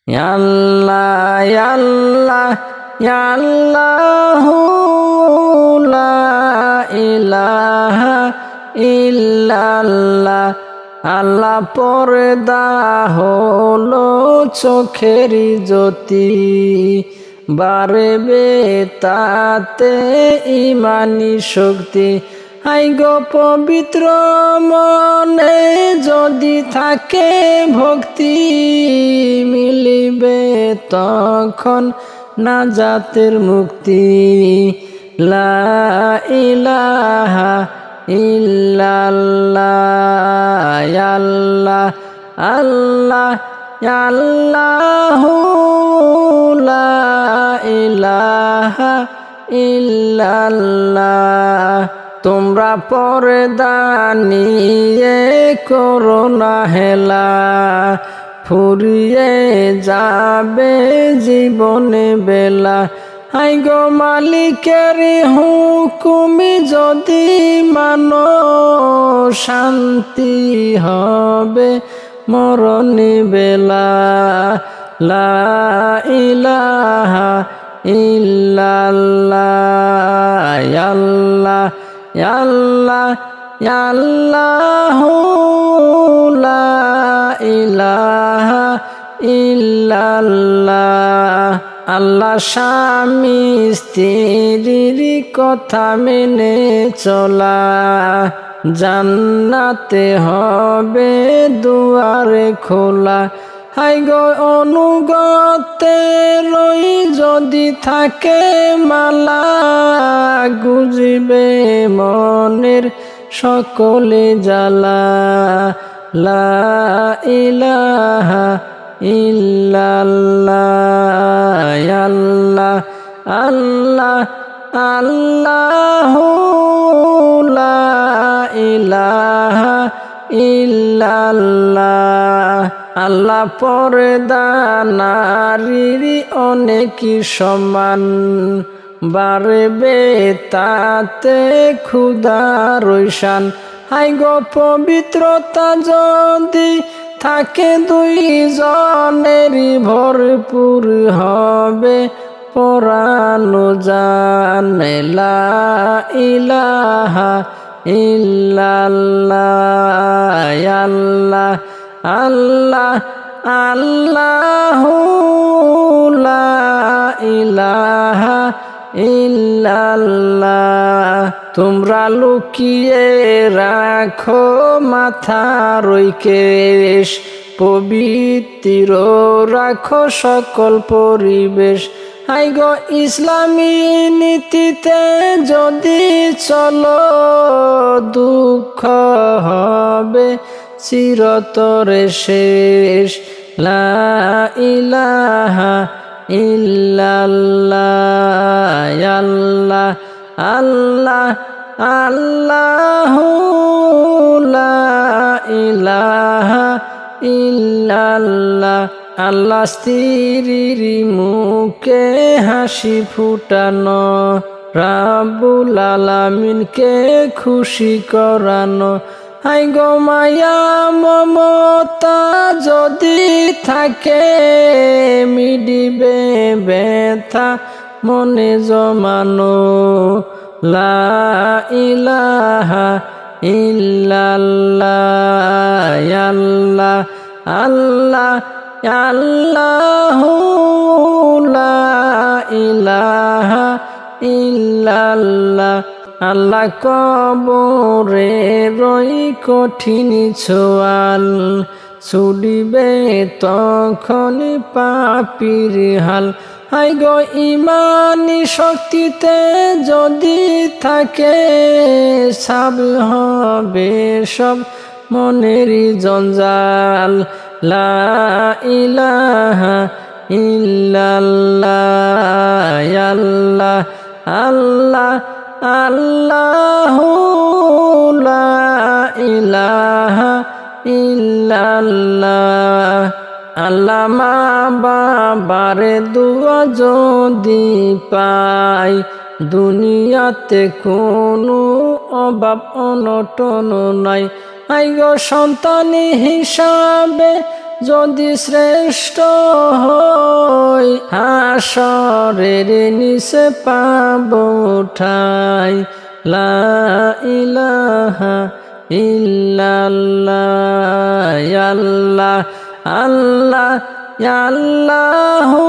ইয়া আল্লাহ ইয়া আল্লাহ ইয়া আল্লাহু লা ইলাহা ইল্লাল্লাহ। আল্লাহ পর্দা হলো চোখের জ্যোতি, বাড়বে তাতে ইমানি শক্তি। হাই গো পবিত্র মনে যদি থাকে ভক্তি, মিলিবে তখন নাজাতের মুক্তি। লা ইলাহা ইল্লাল্লাহ ইয়া আল্লাহ আল্লাহ ইয়া আল্লাহু লা ইলাহা ইল্লাল্লাহ। তোমরা পর্দা নিয়ে করো না হেলা, ফুরিয়ে যাবে জীবনে বেলা। হাই গো মালিকের হুকুমি যদি মানো, শান্তি হবে মরণে বেলা। লা ইলাহা ইল্লাল্লাহ ইয়া আল্লাহ ইয়া আল্লাহ ইয়া আল্লাহু লা ইলাহা ইল্লাল্লাহ। আল্লাহ স্বামী স্ত্রীর কথা মেনে চলা, জান্নাতে হবে দুয়ারে খোলা। হাই গো অনুগতে রই যদি থাকে মালা, গুজিবে মনের সকলে জ্বালা। লা ইলাহা ইল্লাল্লাহ ইয়া আল্লাহ আল্লাহ আল্লাহু লা ইলাহা ইল্লাল্লাহ। আল্লাহ পর্দা নারীর অনেক সমান, বাড়বে তাতে ক্ষুধার শান। হাই গো পবিত্রতা যদি থাকে দুই জনেরই, ভরপুর হবে পরানো জানে। লা ইলাহা ইল্লাল্লাহ ইয়া আল্লাহ আল্লাহ আল্লাহু লা ইলাহা ইল্লাল্লাহ। তোমরা লুকিয়ে রাখো মাথার ওই কেশ, পবিত্র রাখো সকল পরিবেশ। হাই গো ইসলামী নীতিতে যদি চলো, দুঃখ হবে চিরতরে শেষ। লা ইলাহা ইল্লাল্লাহ ইয়া আল্লাহ আল্লাহ আল্লাহু লা ইলাহা ইল্লাল্লাহ। আল্লাহ স্ত্রীর মুখে হাসি ফুটানো, রাব্বুল আলামিনকে খুশি করানো। হাই গো মায়া মমতা যদি থাকে, মিডিবে ব্যথা মনে জমানো। লা ইলাহা ইল্লাল্লাহ ইয়া আল্লাহ আল্লাহ ইয়া আল্লাহু লা ইলাহা ইল্লাল্লাহ। আল্লাহ কবরে রই কঠিন ছোয়াল, ছুডিবে তখন পাপীর হাল। হাই গো ইমানি শক্তিতে যদি থাকে, সাব হবে সব মনেরই জঞ্জাল। লা ইলাহা ইল্লাল্লাহ ইয়া আল্লাহ আল্লাহ আল্লাহু লা ইলাহা ইল্লাল্লাহ। আল্লাহ মা বাবারে দুয়া যদি পাই, দুনিয়াতে কোনো অভাব অনটন নাই। আই গো সন্তান হিসাবে যদি শ্রেষ্ঠ হই হাসরের নিচে পাব ঠাই লা ইলাহা ইল্লাল্লাহ আল্লাহ আল্লাহু